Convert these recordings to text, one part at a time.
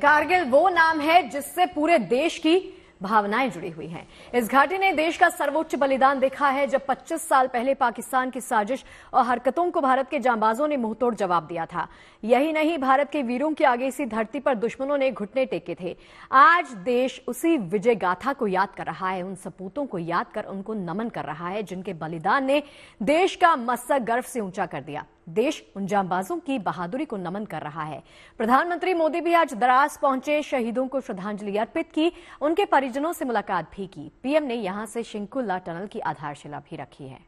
कारगिल वो नाम है जिससे पूरे देश की भावनाएं जुड़ी हुई हैं। इस घाटी ने देश का सर्वोच्च बलिदान देखा है जब 25 साल पहले पाकिस्तान की साजिश और हरकतों को भारत के जांबाजों ने मुंहतोड़ जवाब दिया था। यही नहीं, भारत के वीरों के आगे इसी धरती पर दुश्मनों ने घुटने टेके थे। आज देश उसी विजय गाथा को याद कर रहा है, उन सपूतों को याद कर उनको नमन कर रहा है जिनके बलिदान ने देश का मस्तक गर्व से ऊंचा कर दिया। देश उन जांबाजों की बहादुरी को नमन कर रहा है। प्रधानमंत्री मोदी भी आज द्रास पहुंचे, शहीदों को श्रद्धांजलि अर्पित की, उनके परिजनों से मुलाकात भी की। पीएम ने यहां से शिंकुला टनल की आधारशिला भी रखी है।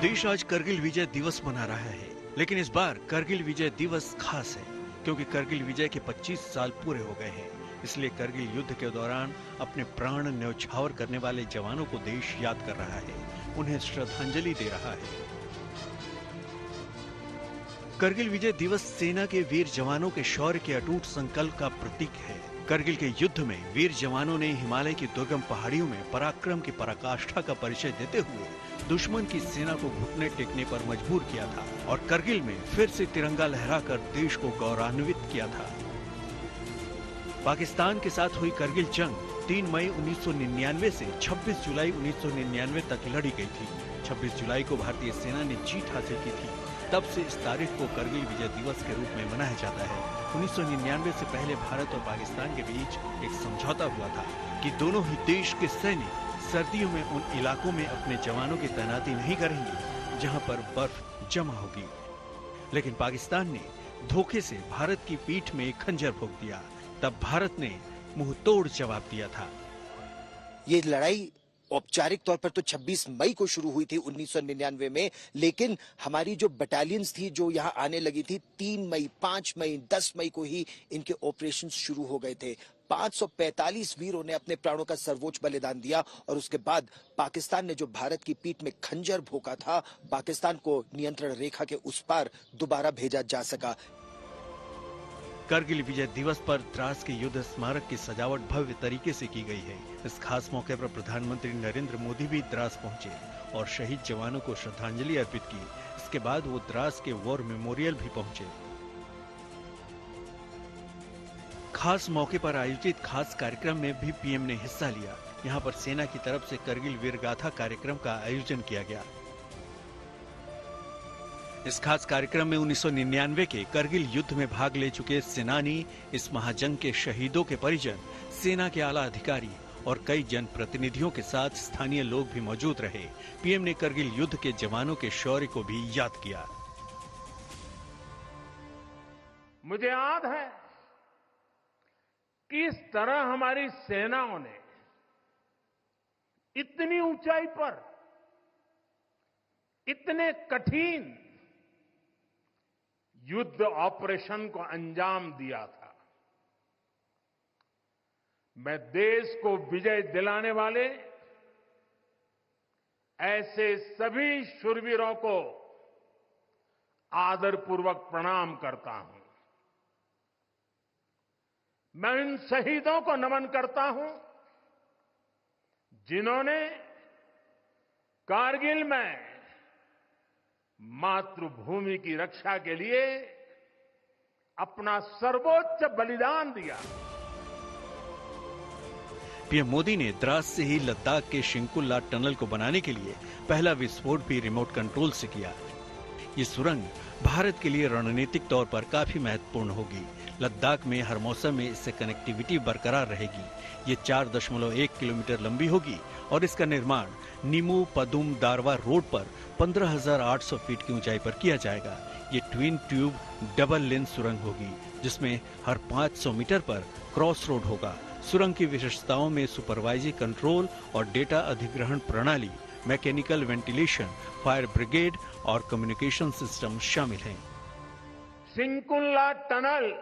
देश आज करगिल विजय दिवस मना रहा है, लेकिन इस बार करगिल विजय दिवस खास है क्योंकि करगिल विजय के 25 साल पूरे हो गए हैं। इसलिए करगिल युद्ध के दौरान अपने प्राण न्यौछावर करने वाले जवानों को देश याद कर रहा है, उन्हें श्रद्धांजलि दे रहा है। करगिल विजय दिवस सेना के वीर जवानों के शौर्य के अटूट संकल्प का प्रतीक है। करगिल के युद्ध में वीर जवानों ने हिमालय की दुर्गम पहाड़ियों में पराक्रम की पराकाष्ठा का परिचय देते हुए दुश्मन की सेना को घुटने टेकने पर मजबूर किया था और करगिल में फिर से तिरंगा लहराकर देश को गौरवान्वित किया था। पाकिस्तान के साथ हुई करगिल जंग 3 मई 1999 से 26 जुलाई 1999 तक लड़ी गई थी। 26 जुलाई को भारतीय सेना ने जीत हासिल की थी। तब से इस तारीख को करगिल विजय दिवस के रूप में मनाया जाता है। 1999 से पहले भारत और पाकिस्तान के बीच एक समझौता हुआ था कि दोनों ही देश के सैनिक सर्दियों में उन इलाकों में अपने जवानों की तैनाती नहीं करेंगे जहां पर बर्फ जमा होगी। लेकिन पाकिस्तान ने धोखे से भारत की पीठ में खंजर भोंक दिया। तब भारत ने मुंह तोड़ जवाब दिया था। ये लड़ाई औपचारिक तौर पर तो 26 मई को शुरू हुई थी 1999 में, लेकिन हमारी जो बटालियंस थी जो यहाँ आने लगी थी 3 मई, 5 मई, 10 मई को ही इनके ऑपरेशंस शुरू हो गए थे। 545 वीरों ने अपने प्राणों का सर्वोच्च बलिदान दिया और उसके बाद पाकिस्तान ने जो भारत की पीठ में खंजर भोंका था, पाकिस्तान को नियंत्रण रेखा के उस पार दोबारा भेजा जा सका। करगिल विजय दिवस पर द्रास के युद्ध स्मारक की सजावट भव्य तरीके से की गई है। इस खास मौके पर प्रधानमंत्री नरेंद्र मोदी भी द्रास पहुंचे और शहीद जवानों को श्रद्धांजलि अर्पित की। इसके बाद वो द्रास के वॉर मेमोरियल भी पहुंचे। खास मौके पर आयोजित खास कार्यक्रम में भी पीएम ने हिस्सा लिया। यहाँ पर सेना की तरफ से करगिल वीरगाथा कार्यक्रम का आयोजन किया गया। इस खास कार्यक्रम में 1999 के करगिल युद्ध में भाग ले चुके सेनानी, इस महाजंग के शहीदों के परिजन, सेना के आला अधिकारी और कई जनप्रतिनिधियों के साथ स्थानीय लोग भी मौजूद रहे। पीएम ने करगिल युद्ध के जवानों के शौर्य को भी याद किया। मुझे याद है किस तरह हमारी सेनाओं ने इतनी ऊंचाई पर इतने कठिन युद्ध ऑपरेशन को अंजाम दिया था। मैं देश को विजय दिलाने वाले ऐसे सभी शूरवीरों को आदरपूर्वक प्रणाम करता हूं। मैं उन शहीदों को नमन करता हूं जिन्होंने कारगिल में मातृभूमि की रक्षा के लिए अपना सर्वोच्च बलिदान दिया। पीएम मोदी ने द्रास से ही लद्दाख के शिंकुला टनल को बनाने के लिए पहला विस्फोट भी रिमोट कंट्रोल से किया। ये सुरंग भारत के लिए रणनीतिक तौर पर काफी महत्वपूर्ण होगी। लद्दाख में हर मौसम में इससे कनेक्टिविटी बरकरार रहेगी। ये 4.1 किलोमीटर लंबी होगी और इसका निर्माण नीमू पदुम दारवा रोड पर 15,800 फीट की ऊंचाई पर किया जाएगा। ये ट्विन ट्यूब डबल लेन सुरंग होगी जिसमें हर 500 मीटर पर क्रॉस रोड होगा। सुरंग की विशेषताओं में सुपरवाइजरी कंट्रोल और डेटा अधिग्रहण प्रणाली, मैकेनिकल वेंटिलेशन, फायर ब्रिगेड और कम्युनिकेशन सिस्टम शामिल हैं। शिंकुला टनल,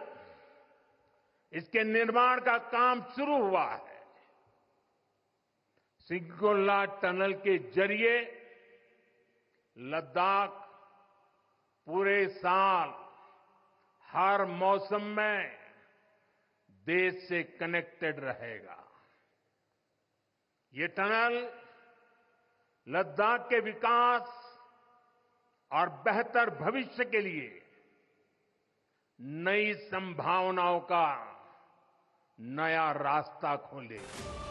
इसके निर्माण का काम शुरू हुआ है। सिंकुल्ला टनल के जरिए लद्दाख पूरे साल हर मौसम में देश से कनेक्टेड रहेगा। ये टनल लद्दाख के विकास और बेहतर भविष्य के लिए नई संभावनाओं का नया रास्ता खोलेगा।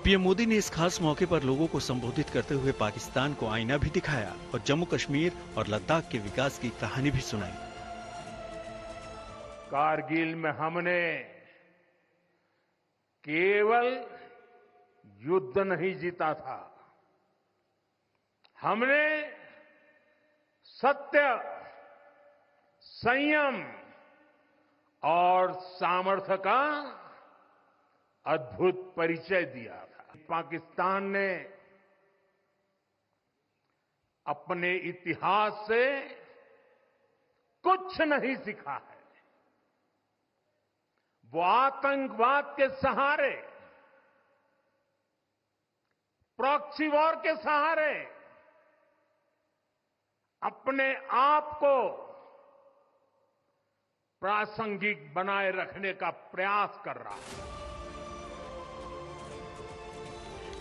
पीएम मोदी ने इस खास मौके पर लोगों को संबोधित करते हुए पाकिस्तान को आईना भी दिखाया और जम्मू कश्मीर और लद्दाख के विकास की कहानी भी सुनाई। कारगिल में हमने केवल युद्ध नहीं जीता था, हमने सत्य, संयम और सामर्थ्य का अद्भुत परिचय दिया था। पाकिस्तान ने अपने इतिहास से कुछ नहीं सीखा है। वो आतंकवाद के सहारे, प्रॉक्सी वॉर के सहारे अपने आप को प्रासंगिक बनाए रखने का प्रयास कर रहा है।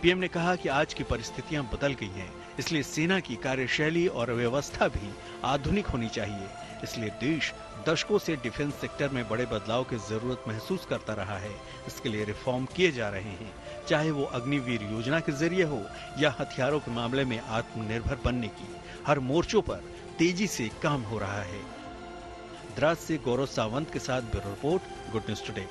पीएम ने कहा कि आज की परिस्थितियां बदल गई हैं, इसलिए सेना की कार्यशैली और व्यवस्था भी आधुनिक होनी चाहिए। इसलिए देश दशकों से डिफेंस सेक्टर में बड़े बदलाव की जरूरत महसूस करता रहा है। इसके लिए रिफॉर्म किए जा रहे हैं, चाहे वो अग्निवीर योजना के जरिए हो या हथियारों के मामले में आत्मनिर्भर बनने की। हर मोर्चों पर तेजी से काम हो रहा है। द्रास से गौरव सावंत के साथ bureau report, good news today.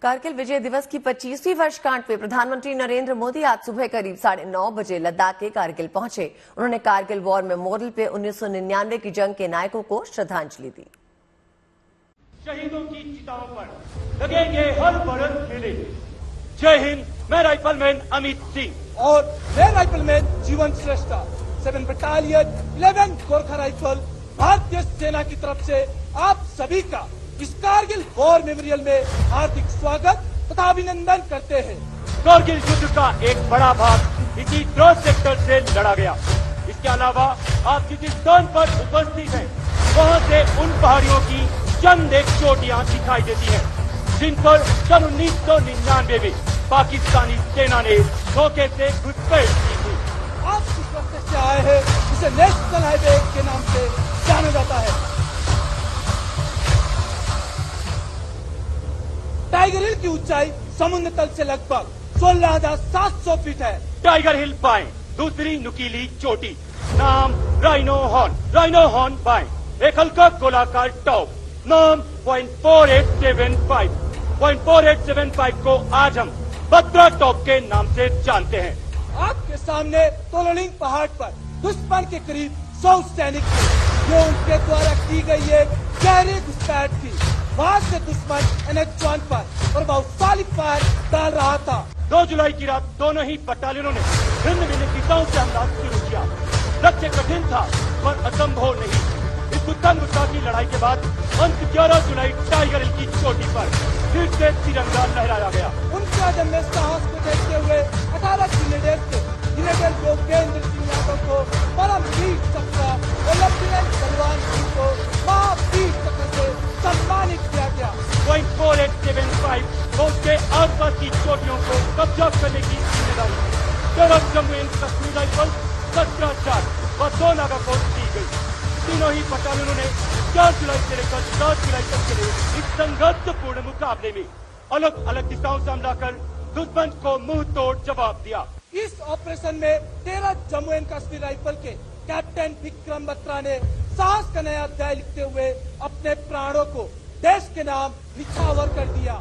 Kargil Vijay Diwas की 25वीं वर्षगांठ पे प्रधानमंत्री नरेंद्र मोदी आज सुबह करीब 9:30 बजे लद्दाख के कारगिल पहुंचे। उन्होंने कारगिल वॉर मेमोरियल पे 1999 की जंग के नायकों को श्रद्धांजलि दी। शहीदों की चिताओं पर लगेंगे हर बरस मेले। जय हिंद, मैं राइफलमैन अमित सिंह और मैं राइफलमैन जीवन श्रेष्ठ 7 बटालियन 11 गोरखा राइफल भारतीय सेना की तरफ से आप सभी का इस कारगिल वॉर मेमोरियल में हार्दिक स्वागत तथा अभिनंदन करते हैं। कारगिल युद्ध का एक बड़ा भाग इसी द्रास सेक्टर से लड़ा गया। इसके अलावा आप जिस स्थान पर उपस्थित हैं, वहां से उन पहाड़ियों की चंद एक चोटियां दिखाई देती हैं, जिन पर सन 1999 में पाकिस्तानी सेना ने धोखे से घुसपैठ की थी। आप जिस रास्ते से आए हैं उसे नेशनल हाईवे के नाम से जाना जाता है। टाइगर हिल की ऊंचाई समुद्र तल से लगभग 16,700 फीट है। टाइगर हिल बाएं, दूसरी नुकीली चोटी, नाम राइनो हॉर्न बाएं, एक हल्का गोलाकार टॉप, नाम 0.4875 को आज हम बद्रा टॉप के नाम से जानते हैं। आपके सामने तोलनिंग पहाड़ पर दुश्मन के करीब 100 सैनिक थे, जो उनके द्वारा की गई एक गहरी घुसपैठ थी। वहाँ से दुश्मन NH-1 पर प्रभावशाली फायर डाल रहा था। 2 जुलाई की रात दोनों ही बटालियनों ने भिन्न भिन्न दिशाओं से हमला शुरू किया। लक्ष्य कठिन था पर असंभव नहीं। इस उत्तम गुस्सा की लड़ाई के बाद अंत 11 जुलाई टाइगर हिल की चोटी पर फिर से तिरंगा लहराया गया। उनके अदम्य साहस को देखते हुए 18 ग्रेनेडियर थे, ग्रेनेडियर योगेंद्र सिंह यादव को परमवीर चक्र और लेफ्टिनेंट बलवान सिंह को महावीर चक्र से सम्मानित किया गया। 0.4875 को उसके आसपास की चोटियों को कब्जा करने की जिम्मेदारी 13 जम्मू एंड कश्मीर राइफल 17 व 2 नागा को दी गई। तीनों ही बटालियनों ने 4 जुलाई से लेकर 7 जुलाई तक के लिए इस संघर्षपूर्ण मुकाबले में अलग अलग दिशाओं से हमला कर दुश्मन को मुंह तोड़ जवाब दिया। इस ऑपरेशन में 13 जम्मू एंड कश्मीर राइफल के कैप्टन विक्रम बत्रा ने साहस का नया अध्याय लिखते हुए अपने प्राणों को देश के नाम निछावर कर दिया।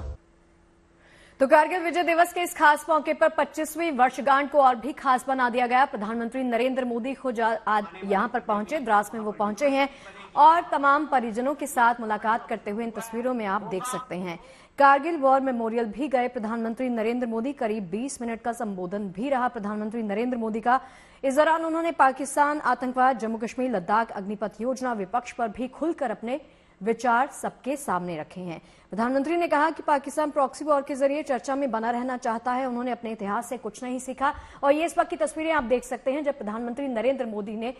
तो कारगिल विजय दिवस के इस खास मौके पर 25वीं वर्षगांठ को और भी खास बना दिया गया। प्रधानमंत्री नरेंद्र मोदी खुद आज यहां पर पहुंचे, द्रास में वो पहुंचे हैं और तमाम परिजनों के साथ मुलाकात करते हुए इन तस्वीरों में आप देख सकते हैं। कारगिल वॉर मेमोरियल भी गए प्रधानमंत्री नरेंद्र मोदी। करीब 20 मिनट का संबोधन भी रहा प्रधानमंत्री नरेंद्र मोदी का। इस दौरान उन्होंने पाकिस्तान, आतंकवाद, जम्मू कश्मीर, लद्दाख, अग्निपथ योजना, विपक्ष पर भी खुलकर अपने विचार सबके सामने रखे हैं। प्रधानमंत्री ने कहा कि पाकिस्तान प्रॉक्सी वॉर के जरिए चर्चा में बना रहना चाहता है। उन्होंने अपने इतिहास से कुछ नहीं सीखा। और ये इस वक्त की तस्वीरें आप देख सकते हैं जब प्रधानमंत्री नरेंद्र मोदी ने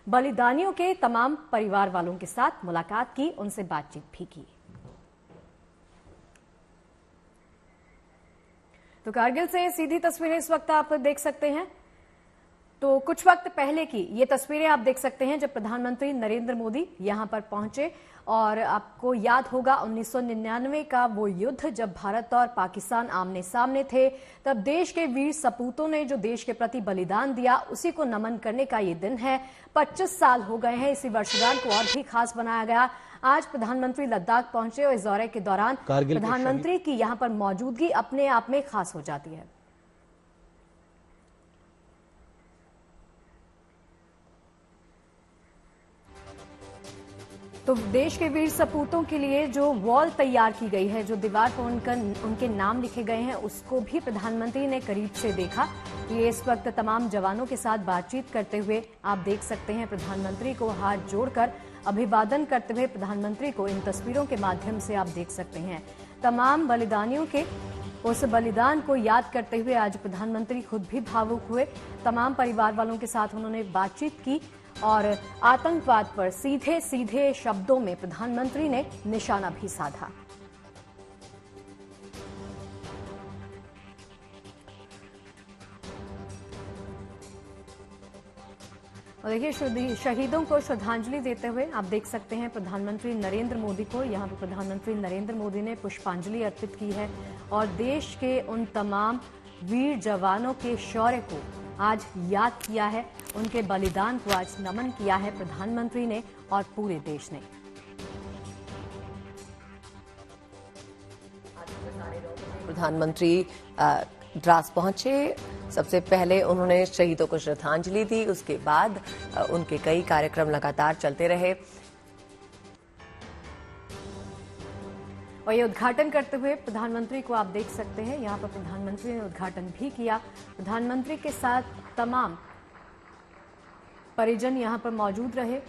बलिदानियों के तमाम परिवार वालों के साथ मुलाकात की, उनसे बातचीत भी की। तो कारगिल से सीधी तस्वीरें इस वक्त आप देख सकते हैं। तो कुछ वक्त पहले की ये तस्वीरें आप देख सकते हैं जब प्रधानमंत्री नरेंद्र मोदी यहां पर पहुंचे। और आपको याद होगा 1999 का वो युद्ध जब भारत और पाकिस्तान आमने सामने थे, तब देश के वीर सपूतों ने जो देश के प्रति बलिदान दिया उसी को नमन करने का ये दिन है। 25 साल हो गए हैं। इसी वर्षगांठ को और भी खास बनाया गया। आज प्रधानमंत्री लद्दाख पहुंचे और इस दौरे के दौरान प्रधानमंत्री की यहां पर मौजूदगी अपने आप में खास हो जाती है। तो देश के वीर सपूतों के लिए जो वॉल तैयार की गई है, जो दीवार पर उनके नाम लिखे गए हैं, उसको भी प्रधानमंत्री ने करीब से देखा। ये इस वक्त तमाम जवानों के साथ बातचीत करते हुए आप देख सकते हैं। प्रधानमंत्री को हाथ जोड़कर अभिवादन करते हुए प्रधानमंत्री को इन तस्वीरों के माध्यम से आप देख सकते हैं। तमाम बलिदानियों के उस बलिदान को याद करते हुए आज प्रधानमंत्री खुद भी भावुक हुए। तमाम परिवार वालों के साथ उन्होंने बातचीत की और आतंकवाद पर सीधे सीधे शब्दों में प्रधानमंत्री ने निशाना भी साधा। और देखिए, शहीदों को श्रद्धांजलि देते हुए आप देख सकते हैं प्रधानमंत्री नरेंद्र मोदी को। यहां पर प्रधानमंत्री नरेंद्र मोदी ने पुष्पांजलि अर्पित की है और देश के उन तमाम वीर जवानों के शौर्य को आज याद किया है, उनके बलिदान को आज नमन किया है प्रधानमंत्री ने और पूरे देश ने। प्रधानमंत्री द्रास पहुंचे। सबसे पहले उन्होंने शहीदों को श्रद्धांजलि दी, उसके बाद उनके कई कार्यक्रम लगातार चलते रहे। और ये उद्घाटन करते हुए प्रधानमंत्री को आप देख सकते हैं। यहां पर प्रधानमंत्री ने उद्घाटन भी किया। प्रधानमंत्री के साथ तमाम परिजन यहां पर मौजूद रहे।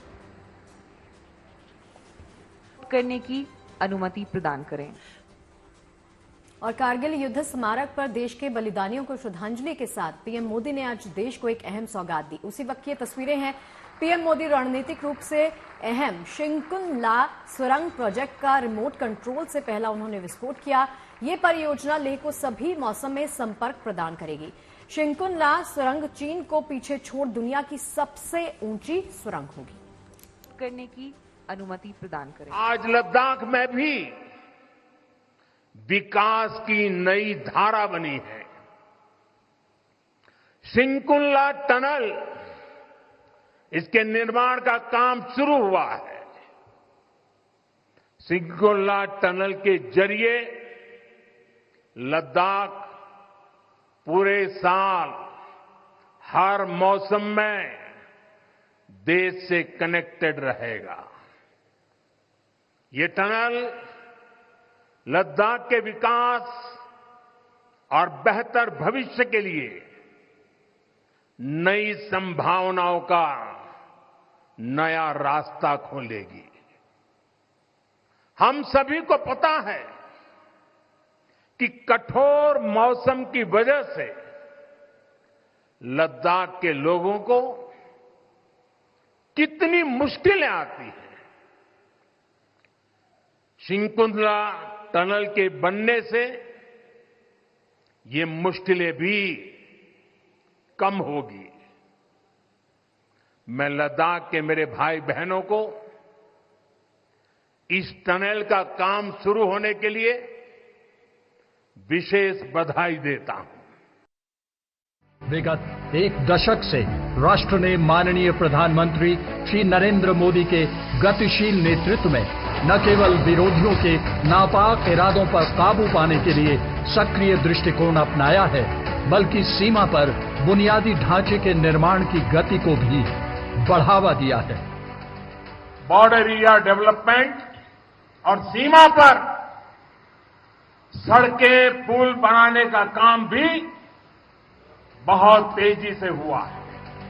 करने की अनुमति प्रदान करें। और कारगिल युद्ध स्मारक पर देश के बलिदानियों को श्रद्धांजलि के साथ पीएम मोदी ने आज देश को एक अहम सौगात दी। उसी वक्त ये तस्वीरें हैं। पीएम मोदी रणनीतिक रूप से अहम शिंकुन ला सुरंग प्रोजेक्ट का रिमोट कंट्रोल से पहला उन्होंने विस्फोट किया। ये परियोजना लेह को सभी मौसम में संपर्क प्रदान करेगी। शिंकुन ला सुरंग चीन को पीछे छोड़ दुनिया की सबसे ऊंची सुरंग होगी। करने की अनुमति प्रदान करें। आज लद्दाख में भी विकास की नई धारा बनी है। शिंकुन ला टनल, इसके निर्माण का काम शुरू हुआ है। शिंकुन ला टनल के जरिए लद्दाख पूरे साल हर मौसम में देश से कनेक्टेड रहेगा। ये टनल लद्दाख के विकास और बेहतर भविष्य के लिए नई संभावनाओं का नया रास्ता खोलेगी। हम सभी को पता है कि कठोर मौसम की वजह से लद्दाख के लोगों को कितनी मुश्किलें आती हैं। शिंकुन ला टनल के बनने से ये मुश्किलें भी कम होगी। मैं लद्दाख के मेरे भाई बहनों को इस टनल का काम शुरू होने के लिए विशेष बधाई देता हूं। विगत एक दशक से राष्ट्र ने माननीय प्रधानमंत्री श्री नरेंद्र मोदी के गतिशील नेतृत्व में न केवल विरोधियों के नापाक इरादों पर काबू पाने के लिए सक्रिय दृष्टिकोण अपनाया है, बल्कि सीमा पर बुनियादी ढांचे के निर्माण की गति को भी बढ़ावा दिया है। बॉर्डर एरिया डेवलपमेंट और सीमा पर सड़कें, पुल बनाने का काम भी बहुत तेजी से हुआ है।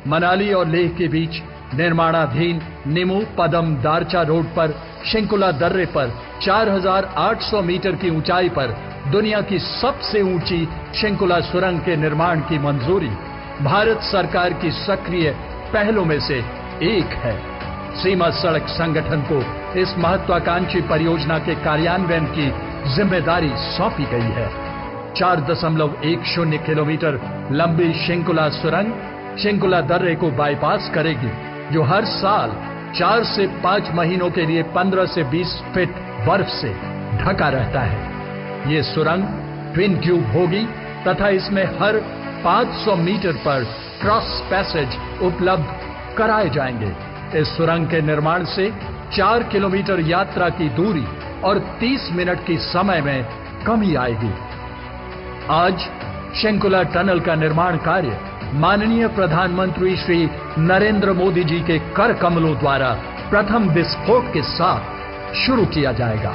मनाली और लेह के बीच निर्माणाधीन निमू पदम दारचा रोड पर शिंकुला दर्रे पर 4,800 मीटर की ऊंचाई पर दुनिया की सबसे ऊंची शिंकुला सुरंग के निर्माण की मंजूरी भारत सरकार की सक्रिय पहलों में से एक है। सीमा सड़क संगठन को इस महत्वाकांक्षी परियोजना के कार्यान्वयन की जिम्मेदारी सौंपी गई है। 4.10 किलोमीटर लंबी शिंकुला सुरंग शिंकुला दर्रे को बाईपास करेगी, जो हर साल 4 से 5 महीनों के लिए 15 से 20 फीट बर्फ से ढका रहता है। ये सुरंग ट्विन ट्यूब होगी तथा इसमें हर 500 मीटर पर क्रॉस पैसेज उपलब्ध कराए जाएंगे। इस सुरंग के निर्माण से 4 किलोमीटर यात्रा की दूरी और 30 मिनट की समय में कमी आएगी। आज शिंकुला टनल का निर्माण कार्य माननीय प्रधानमंत्री श्री नरेंद्र मोदी जी के कर कमलों द्वारा प्रथम विस्फोट के साथ शुरू किया जाएगा।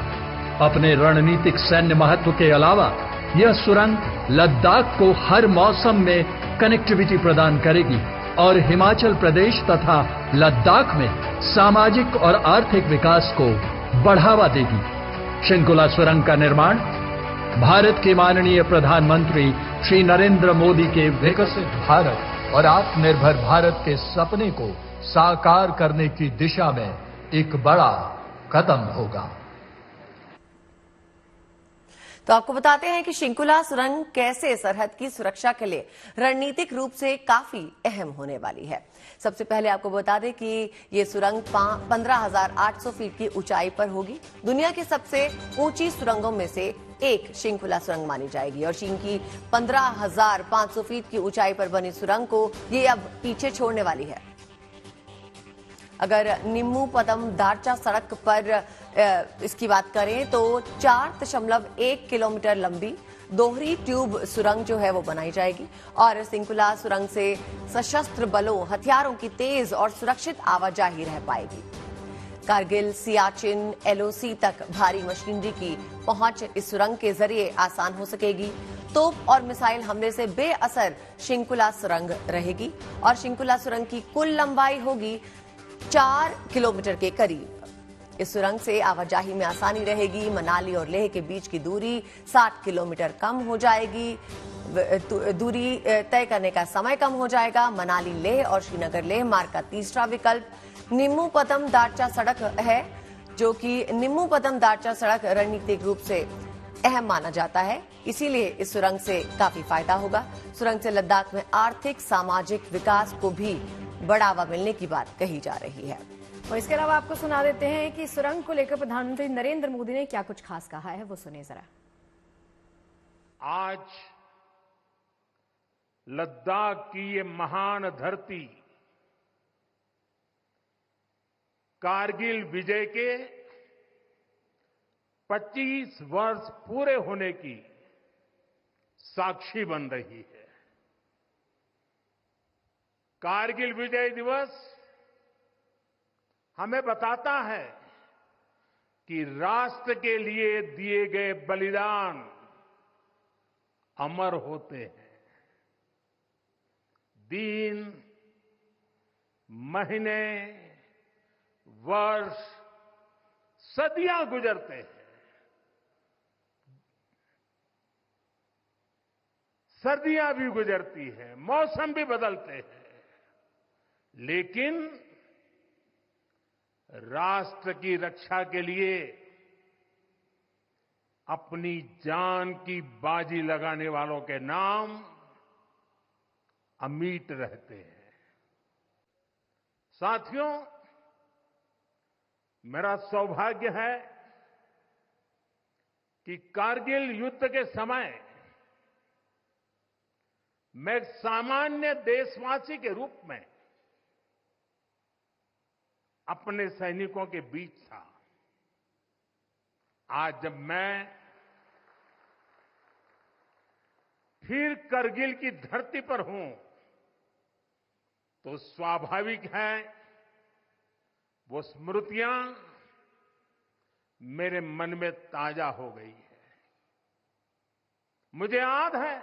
अपने रणनीतिक सैन्य महत्व के अलावा यह सुरंग लद्दाख को हर मौसम में कनेक्टिविटी प्रदान करेगी और हिमाचल प्रदेश तथा लद्दाख में सामाजिक और आर्थिक विकास को बढ़ावा देगी। शिंकुला सुरंग का निर्माण भारत के माननीय प्रधानमंत्री श्री नरेंद्र मोदी के विकसित भारत और आत्मनिर्भर भारत के सपने को साकार करने की दिशा में एक बड़ा कदम होगा। तो आपको बताते हैं कि शिंकुला सुरंग कैसे सरहद की सुरक्षा के लिए रणनीतिक रूप से काफी अहम होने वाली है। सबसे पहले आपको बता दें कि ये सुरंग 15,800 फीट की ऊंचाई पर होगी। दुनिया की सबसे ऊंची सुरंगों में से एक शिंकुला सुरंग मानी जाएगी और चीन की 15,500 फीट की ऊंचाई पर बनी सुरंग को ये अब पीछे छोड़ने वाली है। अगर निम्मू पदम दारचा सड़क पर इसकी बात करें तो 4.1 किलोमीटर लंबी दोहरी ट्यूब सुरंग जो है वो बनाई जाएगी और शिंकुला सुरंग से सशस्त्र बलों हथियारों की तेज और सुरक्षित आवाजाही रह पाएगी। कारगिल, सियाचिन, एलओसी तक भारी मशीनरी की पहुंच इस सुरंग के जरिए आसान हो सकेगी। तोप और मिसाइल हमले से बेअसर शिंकुला सुरंग रहेगी और शिंकुला सुरंग की कुल लंबाई होगी 4 किलोमीटर के करीब। इस सुरंग से आवाजाही में आसानी रहेगी। मनाली और लेह के बीच की दूरी 60 किलोमीटर कम हो जाएगी। दूरी तय करने का समय कम हो जाएगा। मनाली लेह और श्रीनगर लेह मार्ग का तीसरा विकल्प निम्मू पदम दारचा सड़क है, जो कि निम्मू पदम दारचा सड़क रणनीतिक रूप से अहम माना जाता है। इसीलिए इस सुरंग से काफी फायदा होगा। सुरंग से लद्दाख में आर्थिक सामाजिक विकास को भी बढ़ावा मिलने की बात कही जा रही है। और इसके अलावा आपको सुना देते हैं कि सुरंग को लेकर प्रधानमंत्री नरेंद्र मोदी ने क्या कुछ खास कहा है, वो सुनिए जरा। आज लद्दाख की ये महान धरती कारगिल विजय के 25 वर्ष पूरे होने की साक्षी बन रही है। कारगिल विजय दिवस हमें बताता है कि राष्ट्र के लिए दिए गए बलिदान अमर होते हैं। दिन, महीने, वर्ष, सदियां गुजरते हैं। सर्दियां भी गुजरती हैं, मौसम भी बदलते हैं, लेकिन राष्ट्र की रक्षा के लिए अपनी जान की बाजी लगाने वालों के नाम अमिट रहते हैं। साथियों, मेरा सौभाग्य है कि कारगिल युद्ध के समय मैं एक सामान्य देशवासी के रूप में अपने सैनिकों के बीच था। आज जब मैं फिर करगिल की धरती पर हूं तो स्वाभाविक है वो स्मृतियां मेरे मन में ताजा हो गई है। मुझे याद है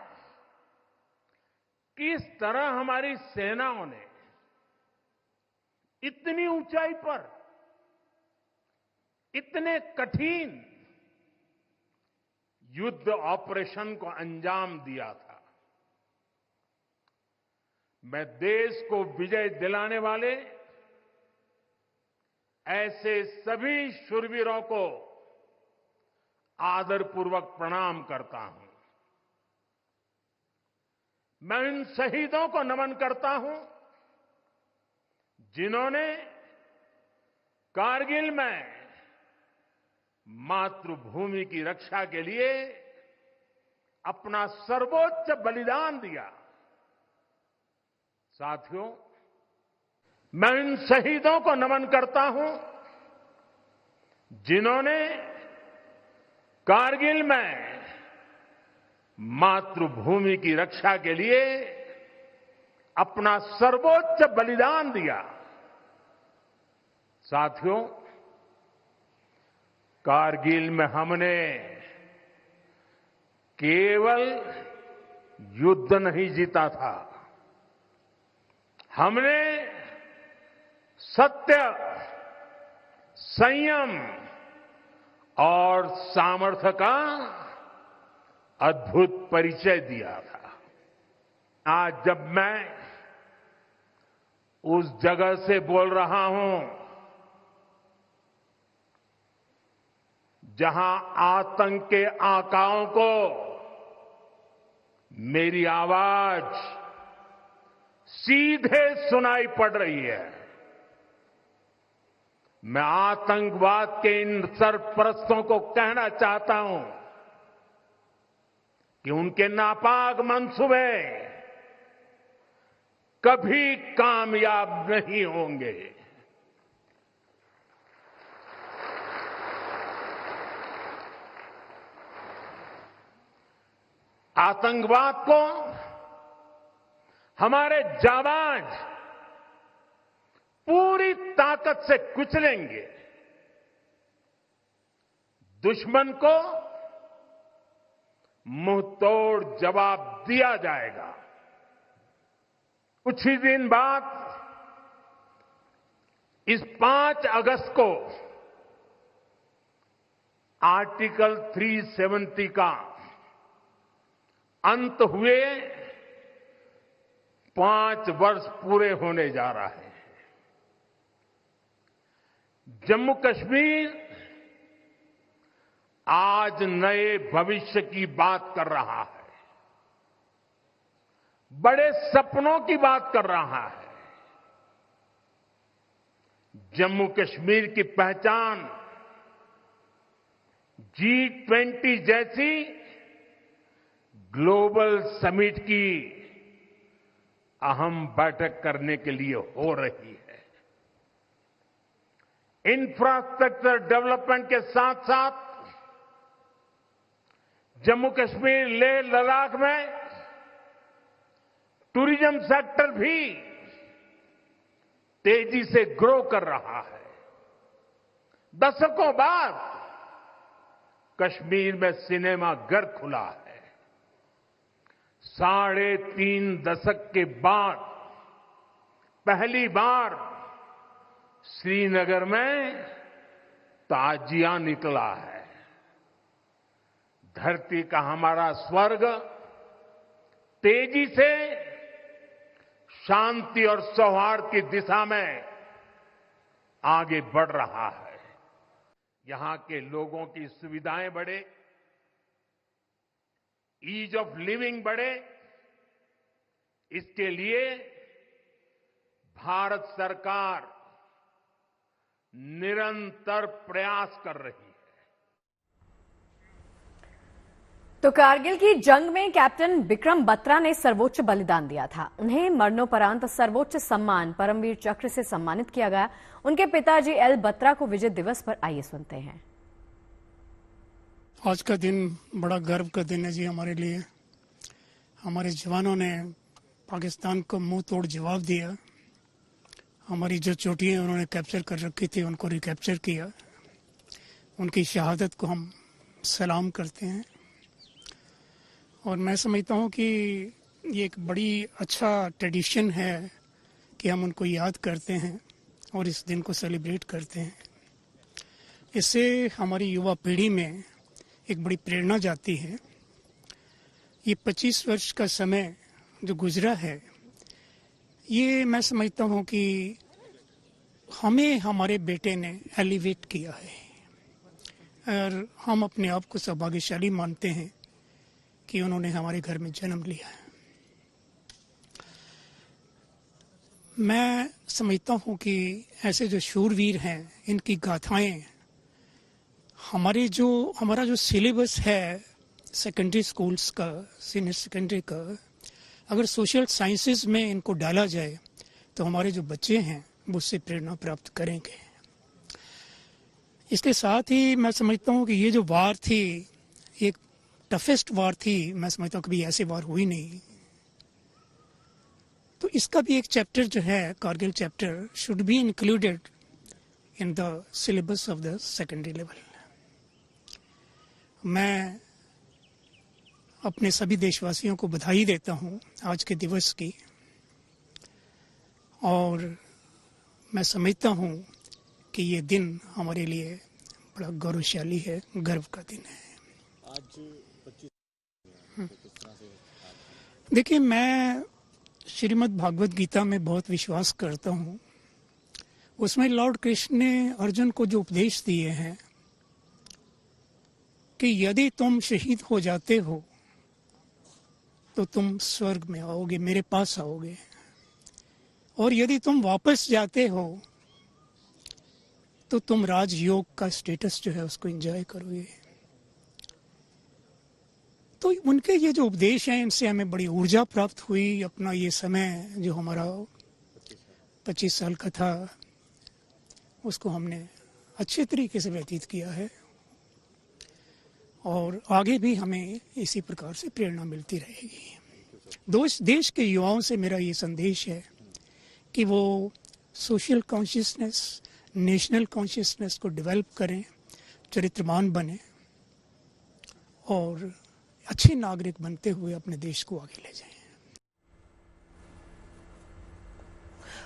किस तरह हमारी सेनाओं ने इतनी ऊंचाई पर इतने कठिन युद्ध ऑपरेशन को अंजाम दिया था। मैं देश को विजय दिलाने वाले ऐसे सभी शूरवीरों को आदरपूर्वक प्रणाम करता हूं। मैं उन शहीदों को नमन करता हूं जिन्होंने कारगिल में मातृभूमि की रक्षा के लिए अपना सर्वोच्च बलिदान दिया। साथियों, मैं उन शहीदों को नमन करता हूं जिन्होंने कारगिल में मातृभूमि की रक्षा के लिए अपना सर्वोच्च बलिदान दिया। साथियों, कारगिल में हमने केवल युद्ध नहीं जीता था, हमने सत्य, संयम और सामर्थ्य का अद्भुत परिचय दिया था। आज जब मैं उस जगह से बोल रहा हूं जहां आतंक के आकाओं को मेरी आवाज सीधे सुनाई पड़ रही है, मैं आतंकवाद के इन सरपरस्तों को कहना चाहता हूं कि उनके नापाक मंसूबे कभी कामयाब नहीं होंगे। आतंकवाद को हमारे जाबाज पूरी ताकत से कुचलेंगे। दुश्मन को मुंहतोड़ जवाब दिया जाएगा। कुछ ही दिन बाद इस 5 अगस्त को आर्टिकल 370 का अंत हुए 5 वर्ष पूरे होने जा रहा है। जम्मू कश्मीर आज नए भविष्य की बात कर रहा है, बड़े सपनों की बात कर रहा है। जम्मू कश्मीर की पहचान G20 जैसी ग्लोबल समिट की अहम बैठक करने के लिए हो रही है। इंफ्रास्ट्रक्चर डेवलपमेंट के साथ साथ जम्मू कश्मीर, लेह, लद्दाख में टूरिज्म सेक्टर भी तेजी से ग्रो कर रहा है। दशकों बाद कश्मीर में सिनेमा घर खुला है। 3.5 दशक के बाद पहली बार श्रीनगर में ताजिया निकला है। धरती का हमारा स्वर्ग तेजी से शांति और सौहार्द की दिशा में आगे बढ़ रहा है। यहां के लोगों की सुविधाएं बढ़े, ईज ऑफ लिविंग बढ़े, इसके लिए भारत सरकार निरंतर प्रयास कर रही है। तो कारगिल की जंग में कैप्टन विक्रम बत्रा ने सर्वोच्च बलिदान दिया था। उन्हें मरणोपरांत सर्वोच्च सम्मान परमवीर चक्र से सम्मानित किया गया। उनके पिताजी एल बत्रा को विजय दिवस पर आइए सुनते हैं। आज का दिन बड़ा गर्व का दिन है जी हमारे लिए। हमारे जवानों ने पाकिस्तान को मुंह तोड़ जवाब दिया। हमारी जो चोटियां उन्होंने कैप्चर कर रखी थी उनको रिकैप्चर किया। उनकी शहादत को हम सलाम करते हैं और मैं समझता हूं कि ये एक बड़ी अच्छा ट्रेडिशन है कि हम उनको याद करते हैं और इस दिन को सेलिब्रेट करते हैं। इससे हमारी युवा पीढ़ी में एक बड़ी प्रेरणा जाती है। ये 25 वर्ष का समय जो गुजरा है, ये मैं समझता हूँ कि हमें हमारे बेटे ने एलिवेट किया है और हम अपने आप को सौभाग्यशाली मानते हैं कि उन्होंने हमारे घर में जन्म लिया है। मैं समझता हूँ कि ऐसे जो शूरवीर हैं, इनकी गाथाएं हमारा जो सिलेबस है सेकेंडरी स्कूल्स का, सीनियर सेकेंडरी का, अगर सोशल साइंसेज में इनको डाला जाए तो हमारे जो बच्चे हैं वो उससे प्रेरणा प्राप्त करेंगे। इसके साथ ही मैं समझता हूँ कि ये जो वार थी, एक टफेस्ट वार थी, मैं समझता हूँ कभी ऐसी वार हुई नहीं। तो इसका भी एक चैप्टर जो है, Kargil chapter, should be included in the syllabus of the secondary level. मैं अपने सभी देशवासियों को बधाई देता हूँ आज के दिवस की, और मैं समझता हूँ कि ये दिन हमारे लिए बड़ा गौरवशाली है, गर्व का दिन है। देखिए, मैं श्रीमद् भागवत गीता में बहुत विश्वास करता हूँ। उसमें लॉर्ड कृष्ण ने अर्जुन को जो उपदेश दिए हैं कि यदि तुम शहीद हो जाते हो तो तुम स्वर्ग में आओगे, मेरे पास आओगे, और यदि तुम वापस जाते हो तो तुम राजयोग का स्टेटस जो है उसको एंजॉय करोगे। तो उनके ये जो उपदेश हैं, इनसे हमें बड़ी ऊर्जा प्राप्त हुई। अपना ये समय जो हमारा 25 साल का था, उसको हमने अच्छे तरीके से व्यतीत किया है, और आगे भी हमें इसी प्रकार से प्रेरणा मिलती रहेगी। देश के युवाओं से मेरा ये संदेश है कि वो सोशल कॉन्शियसनेस, नेशनल कॉन्शियसनेस को डेवलप करें, चरित्रवान बने और अच्छे नागरिक बनते हुए अपने देश को आगे ले जाएं।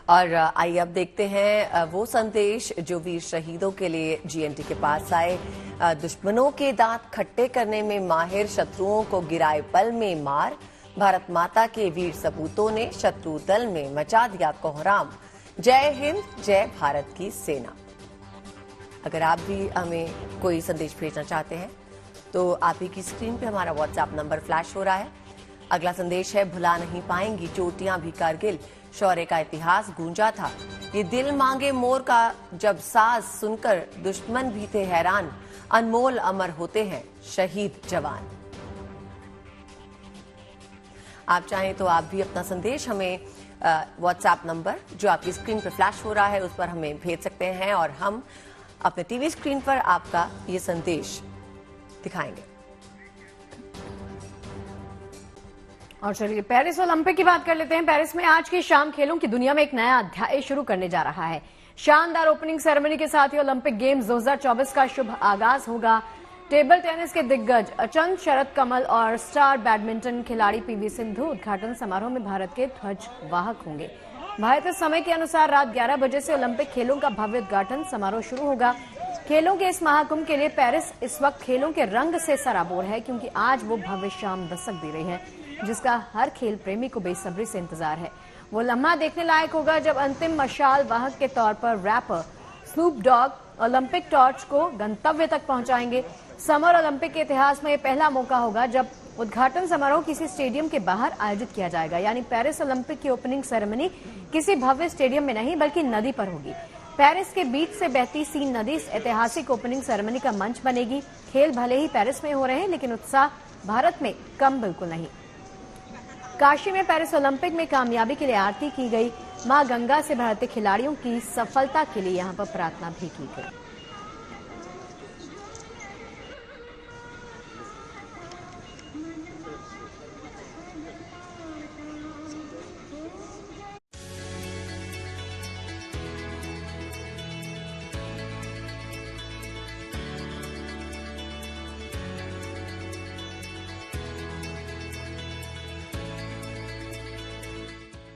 और आइए अब देखते हैं वो संदेश जो वीर शहीदों के लिए जीएनटी के पास आए। दुश्मनों के दांत खट्टे करने में माहिर, शत्रुओं को गिराए पल में मार। भारत माता के वीर सपूतों ने शत्रु दल में मचा दिया कोहराम। जय हिंद, जय भारत की सेना। अगर आप भी हमें कोई संदेश भेजना चाहते हैं तो आप ही की स्क्रीन पे हमारा व्हाट्सएप नंबर फ्लैश हो रहा है। अगला संदेश है, भुला नहीं पाएंगी चोटियां भी कारगिल, शौर्य का इतिहास गूंजा था। ये दिल मांगे मोर का जब साज सुनकर दुश्मन भी थे हैरान। अनमोल अमर होते हैं शहीद जवान। आप चाहें तो आप भी अपना संदेश हमें व्हाट्सएप नंबर जो आपकी स्क्रीन पर फ्लैश हो रहा है उस पर हमें भेज सकते हैं, और हम अपने टीवी स्क्रीन पर आपका ये संदेश दिखाएंगे। और चलिए पेरिस ओलंपिक की बात कर लेते हैं। पेरिस में आज की शाम खेलों की दुनिया में एक नया अध्याय शुरू करने जा रहा है। शानदार ओपनिंग सेरेमनी के साथ ही ओलंपिक गेम्स 2024 का शुभ आगाज होगा। टेबल टेनिस के दिग्गज अचंत, शरद कमल और स्टार बैडमिंटन खिलाड़ी पीवी सिंधु उद्घाटन समारोह में भारत के ध्वज वाहक होंगे। भारतीय समय के अनुसार रात 11 बजे से ओलंपिक खेलों का भव्य उद्घाटन समारोह शुरू होगा। खेलों के इस महाकुंभ के लिए पेरिस इस वक्त खेलों के रंग से सराबोर है, क्योंकि आज वो भव्य शाम दस्तक दे रही है, जिसका हर खेल प्रेमी को बेसब्री से इंतजार है। वो लम्हा देखने लायक होगा जब अंतिम मशाल वाहक के तौर पर rapper Snoop Dogg Olympic torch को गंतव्य तक पहुंचाएंगे। समर ओलंपिक के इतिहास में यह पहला मौका होगा जब उद्घाटन समारोह किसी स्टेडियम के बाहर आयोजित किया जाएगा, यानी पेरिस ओलंपिक की ओपनिंग सेरेमनी किसी भव्य स्टेडियम में नहीं बल्कि नदी पर होगी। पेरिस के बीच से बहती सीन नदी इस ऐतिहासिक ओपनिंग सेरेमनी का मंच बनेगी। खेल भले ही पेरिस में हो रहे हैं, लेकिन उत्साह भारत में कम बिल्कुल नहीं। काशी में पेरिस ओलंपिक में कामयाबी के लिए आरती की गई। मां गंगा से भारतीय खिलाड़ियों की सफलता के लिए यहां पर प्रार्थना भी की गई।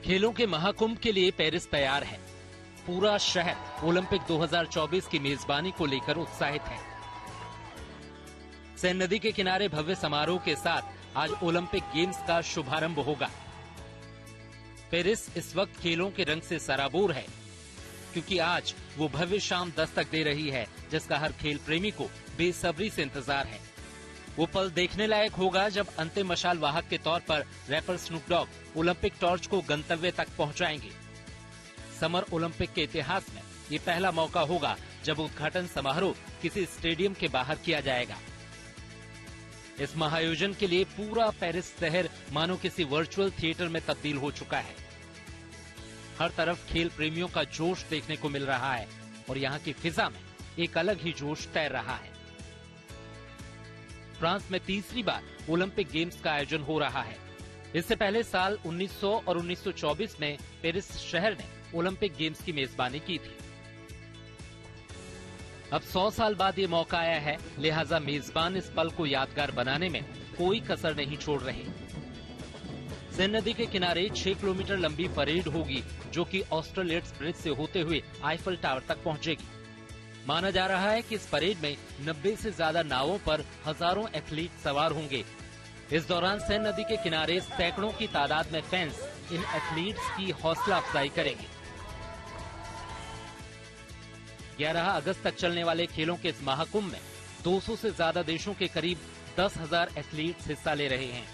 खेलों के महाकुंभ के लिए पेरिस तैयार है। पूरा शहर ओलंपिक 2024 की मेजबानी को लेकर उत्साहित है। सेन नदी के किनारे भव्य समारोह के साथ आज ओलंपिक गेम्स का शुभारंभ होगा। पेरिस इस वक्त खेलों के रंग से सराबोर है, क्योंकि आज वो भव्य शाम दस्तक दे रही है जिसका हर खेल प्रेमी को बेसब्री से इंतजार है। वो पल देखने लायक होगा जब अंतिम मशाल वाहक के तौर पर rapper Snoop Dogg Olympic torch को गंतव्य तक पहुंचाएंगे। समर ओलंपिक के इतिहास में ये पहला मौका होगा जब उद्घाटन समारोह किसी स्टेडियम के बाहर किया जाएगा। इस महाआयोजन के लिए पूरा पेरिस शहर मानो किसी वर्चुअल थिएटर में तब्दील हो चुका है। हर तरफ खेल प्रेमियों का जोश देखने को मिल रहा है और यहाँ की फिजा में एक अलग ही जोश तैर रहा है। फ्रांस में तीसरी बार ओलंपिक गेम्स का आयोजन हो रहा है। इससे पहले साल 1900 और 1924 में पेरिस शहर ने ओलंपिक गेम्स की मेजबानी की थी। अब 100 साल बाद ये मौका आया है, लिहाजा मेजबान इस पल को यादगार बनाने में कोई कसर नहीं छोड़ रहे। सेन नदी के किनारे 6 किलोमीटर लंबी परेड होगी जो कि ऑस्ट्रेलियट्स ब्रिज से होते हुए आईफल टावर तक पहुंचेगी। माना जा रहा है कि इस परेड में 90 से ज्यादा नावों पर हजारों एथलीट सवार होंगे। इस दौरान सेन नदी के किनारे सैकड़ों की तादाद में फैंस इन एथलीट्स की हौसला अफजाई करेंगे। 11 अगस्त तक चलने वाले खेलों के इस महाकुंभ में 200 से ज्यादा देशों के करीब 10,000 एथलीट्स हिस्सा ले रहे हैं।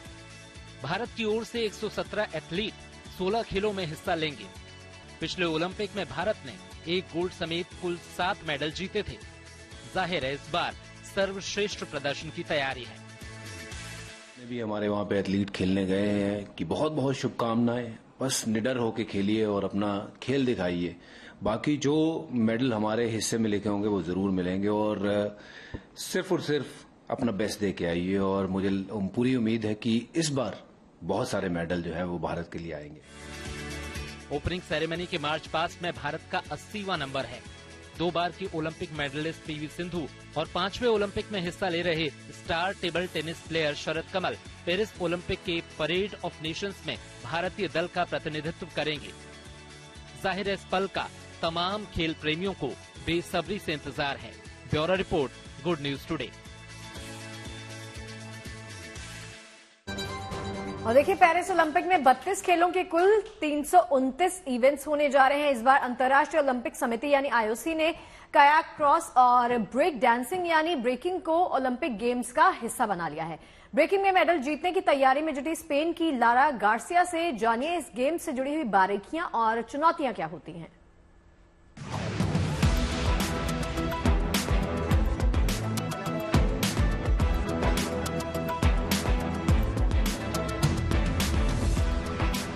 भारत की ओर से 117 एथलीट 16 खेलों में हिस्सा लेंगे। पिछले ओलंपिक में भारत ने 1 गोल्ड समेत कुल 7 मेडल जीते थे। जाहिर है इस बार सर्वश्रेष्ठ प्रदर्शन की तैयारी है। भी हमारे वहाँ पे एथलीट खेलने गए हैं कि बहुत बहुत शुभकामनाएं। बस निडर होके खेलिए और अपना खेल दिखाइए। बाकी जो मेडल हमारे हिस्से में लेके होंगे वो जरूर मिलेंगे और सिर्फ अपना बेस्ट दे के आइए और मुझे पूरी उम्मीद है कि इस बार बहुत सारे मेडल जो है वो भारत के लिए आएंगे। ओपनिंग सेरेमनी के मार्च पास्ट में भारत का 80वां नंबर है। 2 बार की ओलंपिक मेडलिस्ट पीवी सिंधु और 5वें ओलंपिक में हिस्सा ले रहे स्टार टेबल टेनिस प्लेयर शरद कमल पेरिस ओलंपिक के परेड ऑफ नेशंस में भारतीय दल का प्रतिनिधित्व करेंगे। जाहिर है इस पल का तमाम खेल प्रेमियों को बेसब्री से इंतजार है। Bureau report, good news today. और देखिए, पेरिस ओलंपिक में 32 खेलों के कुल 329 इवेंट्स होने जा रहे हैं। इस बार अंतर्राष्ट्रीय ओलंपिक समिति यानी आईओसी ने कायाक क्रॉस और ब्रेक डांसिंग यानी ब्रेकिंग को ओलंपिक गेम्स का हिस्सा बना लिया है। ब्रेकिंग में मेडल जीतने की तैयारी में जुटी स्पेन की लारा गार्सिया से जानिए इस गेम से जुड़ी हुई बारीकियां और चुनौतियां क्या होती हैं।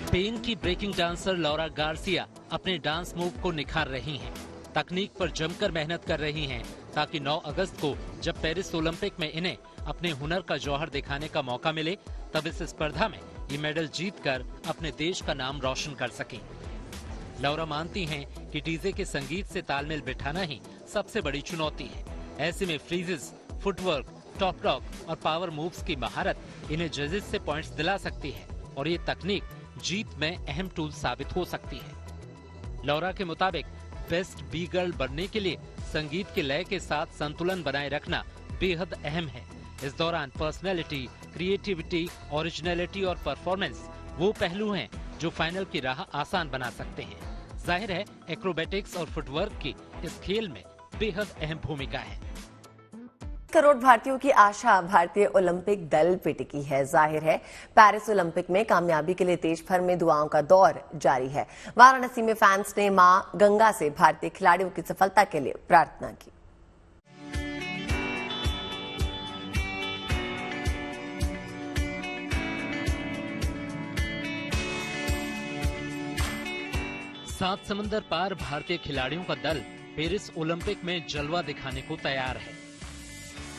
स्पेन की ब्रेकिंग डांसर लौरा गार्सिया अपने डांस मूव को निखार रही हैं। तकनीक पर जमकर मेहनत कर रही हैं ताकि 9 अगस्त को जब पेरिस ओलंपिक में इन्हें अपने हुनर का जौहर दिखाने का मौका मिले तब इस स्पर्धा में ये मेडल जीतकर अपने देश का नाम रोशन कर सकें। लौरा मानती हैं कि डीजे के संगीत से तालमेल बिठाना ही सबसे बड़ी चुनौती है। ऐसे में फ्रीजेस, फुटवर्क, टॉप रॉक और पावर मूव्स की महारत इन्हें जजेस से पॉइंट्स दिला सकती है और ये तकनीक जीत में अहम टूल साबित हो सकती है। लौरा के मुताबिक बेस्ट बी गर्ल बनने के लिए संगीत के लय के साथ संतुलन बनाए रखना बेहद अहम है। इस दौरान पर्सनैलिटी, क्रिएटिविटी, ओरिजिनलिटी और परफॉर्मेंस वो पहलू हैं जो फाइनल की राह आसान बना सकते हैं। जाहिर है एक्रोबैटिक्स और फुटवर्क की इस खेल में बेहद अहम भूमिका है। करोड़ भारतीयों की आशा भारतीय ओलंपिक दल पे टिकी है। जाहिर है पेरिस ओलंपिक में कामयाबी के लिए देश भर में दुआओं का दौर जारी है। वाराणसी में फैंस ने मां गंगा से भारतीय खिलाड़ियों की सफलता के लिए प्रार्थना की। सात समंदर पार भारतीय खिलाड़ियों का दल पेरिस ओलंपिक में जलवा दिखाने को तैयार है।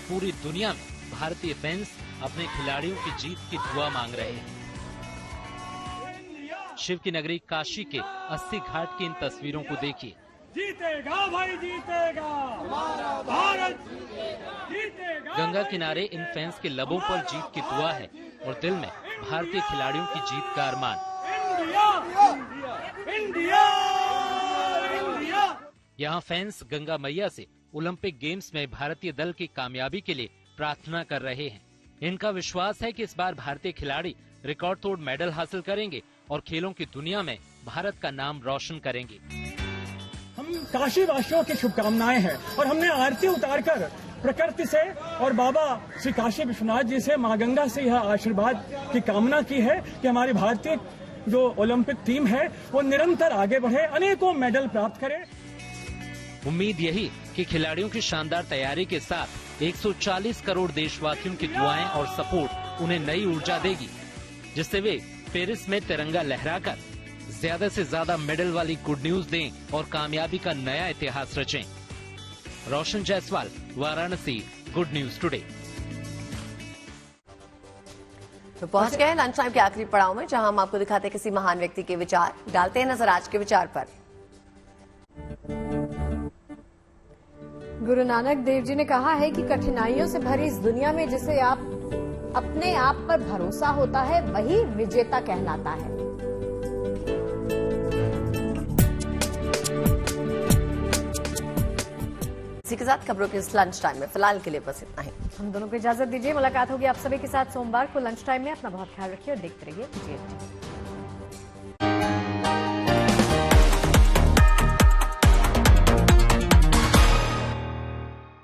पूरी दुनिया में भारतीय फैंस अपने खिलाड़ियों की जीत की दुआ मांग रहे हैं। शिव की नगरी काशी के 80 घाट की इन तस्वीरों को देखिए। जीतेगा भाई जीतेगा, हमारा भारत जीतेगा। गंगा किनारे इन फैंस के लबों पर जीत की दुआ है और दिल में भारतीय खिलाड़ियों की जीत का अरमान। India, India, India. यहाँ फैंस गंगा मैया से ओलंपिक गेम्स में भारतीय दल की कामयाबी के लिए प्रार्थना कर रहे हैं। इनका विश्वास है कि इस बार भारतीय खिलाड़ी रिकॉर्ड तोड़ मेडल हासिल करेंगे और खेलों की दुनिया में भारत का नाम रोशन करेंगे। हम काशी वासियों की शुभकामनाएं हैं और हमने आरती उतारकर प्रकृति से और बाबा श्री काशी विश्वनाथ जी से, मां गंगा से यह आशीर्वाद की कामना की है कि हमारी भारतीय जो ओलंपिक टीम है वो निरंतर आगे बढ़े, अनेकों मेडल प्राप्त करे। उम्मीद यही कि खिलाड़ियों की शानदार तैयारी के साथ 140 करोड़ देशवासियों की दुआएं और सपोर्ट उन्हें नई ऊर्जा देगी, जिससे वे पेरिस में तिरंगा लहराकर ज्यादा से ज्यादा मेडल वाली गुड न्यूज दें और कामयाबी का नया इतिहास रचें। Roshan Jaiswal, Varanasi, good news today. तो पहुंच गए लंच टाइम के आखिरी पड़ाव में, जहां हम आपको दिखाते हैं किसी महान व्यक्ति के विचार। डालते हैं नजर आज के विचार पर। गुरु नानक देव जी ने कहा है कि कठिनाइयों से भरी इस दुनिया में जिसे आप अपने आप पर भरोसा होता है वही विजेता कहलाता है। इसी के साथ खबरों के इस लंच टाइम में फिलहाल के लिए बस इतना ही। हम दोनों को इजाजत दीजिए। मुलाकात होगी आप सभी के साथ सोमवार को लंच टाइम में। अपना बहुत ख्याल रखिए और देखते रहिए GFT।